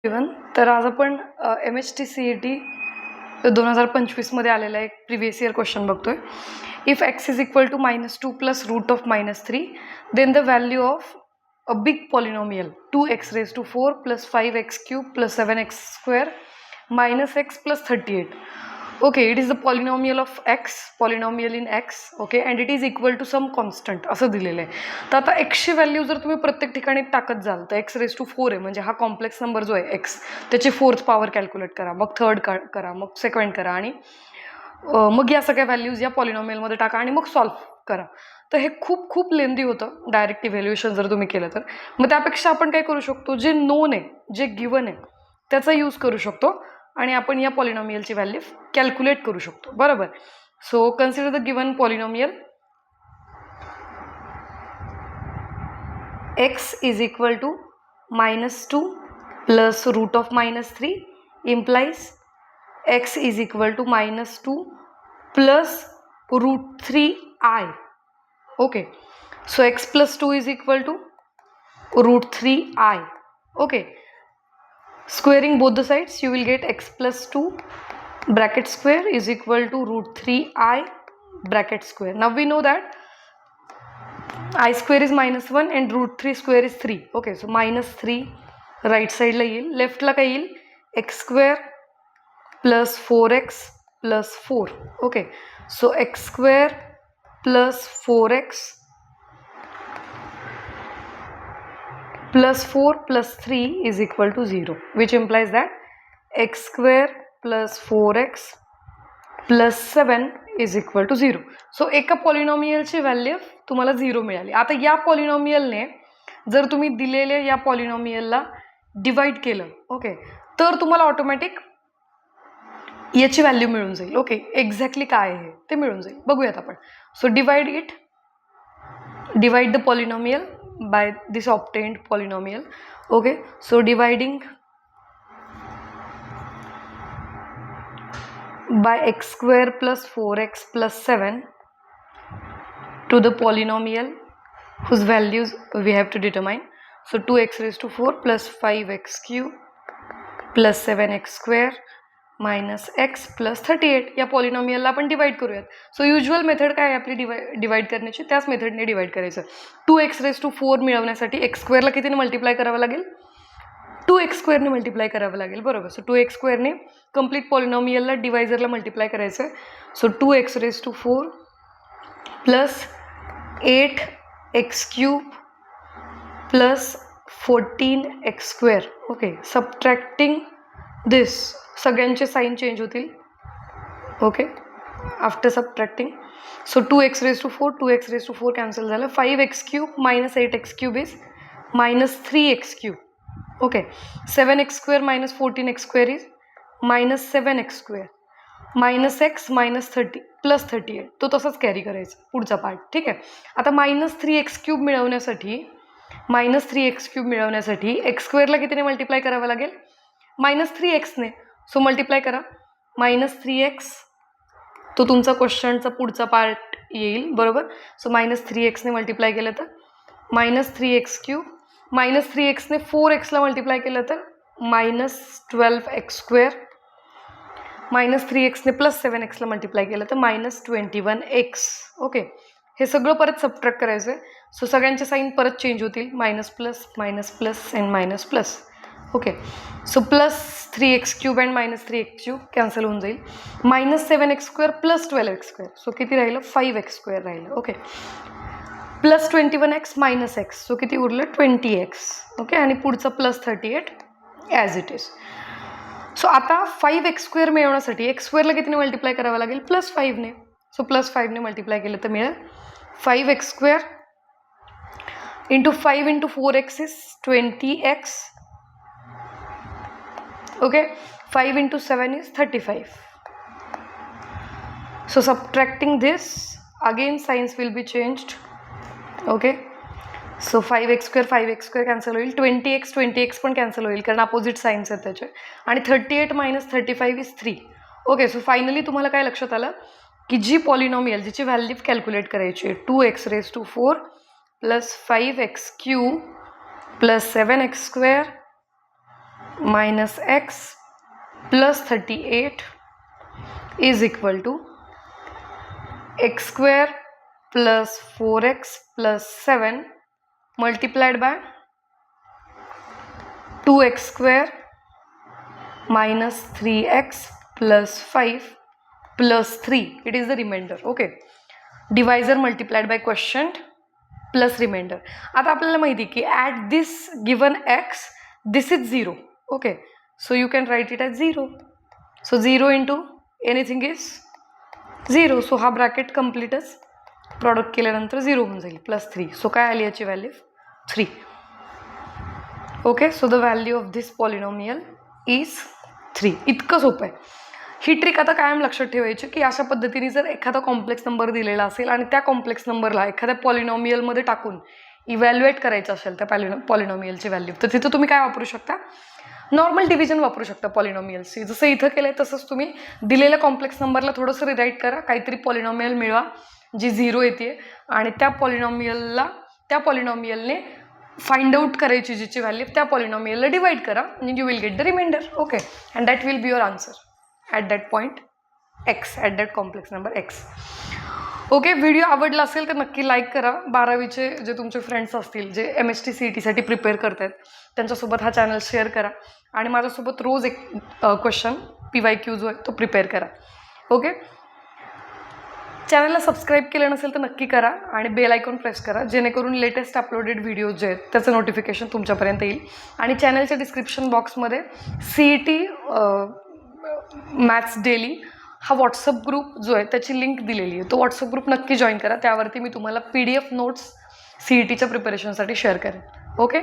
Even तर आज आपण MHT-CET 2025मध्ये आलेला एक प्रिव्हियस इयर क्वेश्चन बघतोय. If x is equal to -2 plus root of -3 then the value of a big polynomial 2x⁴ plus 5x³ plus 7x² minus x plus 38. Okay, it is the polynomial of x, polynomial in x, okay, and it is equal to some constant असं दिलेलं आहे. तर आता एक्सची value जर तुम्ही प्रत्येक ठिकाणी टाकत जाल तर x⁴ आहे, म्हणजे हा कॉम्प्लेक्स नंबर जो आहे x त्याची 4th पॉवर कॅल्क्युलेट करा, मग 3rd करा, मग 2nd करा आणि मग या सगळ्या व्हॅल्यूज या पॉलिनॉमियलमध्ये टाका आणि मग सॉल्व्ह करा. तर हे खूप खूप लेंदी होतं डायरेक्ट इव्हॅल्युएशन जर तुम्ही केलं तर. मग त्यापेक्षा आपण काय करू शकतो, जे नोन आहे, जे गिवन आहे त्याचा यूज करू शकतो आणि आपण या पॉलिनॉमियलची व्हॅल्यू कॅल्क्युलेट करू शकतो. बरोबर. So consider the given polynomial x is equal to -2 plus root of -3 implies x is equal to -2 plus √3i. Okay, so x plus 2 is equal to √3i. Okay, squaring both the sides you will get x plus 2 bracket square is equal to √3i bracket square. Now we know that I square is -1 and √3 square is 3. Okay, so -3 right side ला येईल, left ला काय येईल x² plus 4x plus 4. Okay, so x² plus 4x plus 4 plus 3 is equal to 0, which implies that x² plus 4x plus 7 is equal to 0. So एका पॉलिनॉमियलची value तुम्हाला 0 मिळाली. आता या पॉलिनॉमियलने जर तुम्ही दिलेल्या या पॉलिनॉमियलला डिवाइड केलं, ओके, तर तुम्हाला ऑटोमॅटिक याची व्हॅल्यू मिळून जाईल. ओके, एक्झॅक्टली काय आहे ते मिळून जाईल. बघूयात आपण. So divide the polynomial by this obtained polynomial. Okay, so dividing by x² plus 4x plus 7 to the polynomial whose values we have to determine. So 2x⁴ plus 5x³ plus 7x² minus x plus 38 या पॉलिनॉमियलला आपण divide करूयात. So usual method काय आहे आपली divide करण्याची, त्याच मेथडने divide करायचं. 2x⁴ मिळवण्यासाठी x² ला कितीने मल्टिप्लाय करावं लागेल, 2x² ने मल्टिप्लाय करावं लागेल. बरोबर. सो 2x² ने कंप्लीट पॉलिनॉमियलला डिवायझरला मल्टिप्लाय करायचं आहे. So 2x⁴ plus 8x³ plus 14x². Okay, subtracting this सगळ्यांचे साईन चेंज होतील. Okay, after subtracting. So 2x⁴ cancel झालं. 5x³ minus 8x³ is -3x³. Okay, 7x² minus 14x² is -7x². -x -30 plus 38. तो तसाच carry करायचा पुढचा part. ठीक आहे. आता -3x³ मिळवण्यासाठी x² ला कितीने मल्टिप्लाय करावं लागेल, -3x ने. सो मल्टिप्लाय करा. -3x तो तुमचा क्वेश्चनचा पुढचा पार्ट येईल. बरोबर. सो -3x ने मल्टिप्लाय केलं तर -3x³ -3x ने 4x ला मल्टिप्लाय केलं तर -12x². -3x ने प्लस 7x ला मल्टिप्लाय केलं तर -21x. ओके, हे सगळं परत सबट्रॅक्ट करायचं आहे. सो सगळ्यांचे साईन परत चेंज होतील, minus plus and minus plus. Okay, so plus 3x³ and -3x³ cancel होऊन जाईल. -7x² plus 12x². सो किती राहिलं, 5x² राहिलं. Okay, plus 21x minus x. So किती उरलं, 20x. ओके, आणि पुढचं plus 38 as it is. So आता 5x² मिळवण्यासाठी x² ला कितीने मल्टिप्लाय करावं लागेल, +5 ने. सो +5 ने मल्टिप्लाय केलं तर मिळेल 5x² into 5 into 4x is 20x. Okay, 5 into 7 is 35. So subtracting this again signs will be changed. Okay, so 5x² cancel होईल. 20x पण कॅन्सल होईल कारण अपोजिट साईन्स आहेत त्याचे. आणि 38 - 35 इज 3. ओके, सो फायनली तुम्हाला काय लक्षात आलं की जी पॉलिनॉमियल जिची व्हॅल्यू कॅल्क्युलेट करायची आहे 2x⁴ plus 5x³ plus 7x² minus x plus 38 is equal to x square plus 4x plus 7 multiplied by 2x square minus 3x plus 5 plus 3. It is the remainder. Okay. Divisor multiplied by quotient plus remainder. आता आपल्याला माहिती की at this given x, this is 0. Okay. So you can write it as 0. So 0 into anything is 0. So हा bracket completeच. Product केल्यानंतर 0 होऊन जाईल plus 3. So काय आली याची value 3. Okay. So the value of this polynomial is 3. इतकं सोपं आहे. ही ट्रिक आता कायम लक्षात ठेवायची की अशा पद्धतीने जर एखादा कॉम्प्लेक्स नंबर दिलेला असेल आणि त्या कॉम्प्लेक्स नंबरला एखाद्या पॉलिनॉमियलमध्ये टाकून इव्हॅल्युएट करायचं असेल त्या पॉलिनॉमियलची व्हॅल्यू, तर तिथं तुम्ही काय वापरू शकता, नॉर्मल डिव्हिजन वापरू शकता पॉलिनॉमियल्सची. जसं इथं केलंय तसंच तुम्ही दिलेल्या कॉम्प्लेक्स नंबरला थोडंसं रिराईट करा, काहीतरी पॉलिनॉमियल मिळवा जी 0 येते आणि त्या पॉलिनॉमियलने फाइंड आउट करायची जिची व्हॅल्यू त्या पॉलिनॉमियलला डिवाइड करा आणि you will get the remainder. Okay. And that will be your answer at that point x, at that complex number x. ओके. व्हिडिओ आवडला असेल तर नक्की लाईक करा. 12वीचे जे तुमचे फ्रेंड्स असतील जे MST CETसाठी प्रिपेअर करत आहेत त्यांच्यासोबत हा चॅनल शेअर करा आणि माझ्यासोबत रोज एक क्वेश्चन PYQ जो आहे तो प्रिपेअर करा. ओके. चॅनलला सबस्क्राईब केलं नसेल तर नक्की करा आणि बेल आयकॉन प्रेस करा जेणेकरून लेटेस्ट अपलोडेड व्हिडिओज जे आहेत त्याचं नोटिफिकेशन तुमच्यापर्यंत येईल. आणि चॅनलच्या डिस्क्रिप्शन बॉक्समध्ये CET मॅथ्स डेली हा व्हॉट्सअप ग्रुप जो आहे त्याची लिंक दिलेली आहे. तो व्हॉट्सअप ग्रुप नक्की जॉईन करा. त्यावरती मी तुम्हाला PDF नोट्स CETच्या प्रिपरेशनसाठी शेअर करेन. ओके.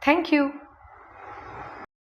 थँक्यू.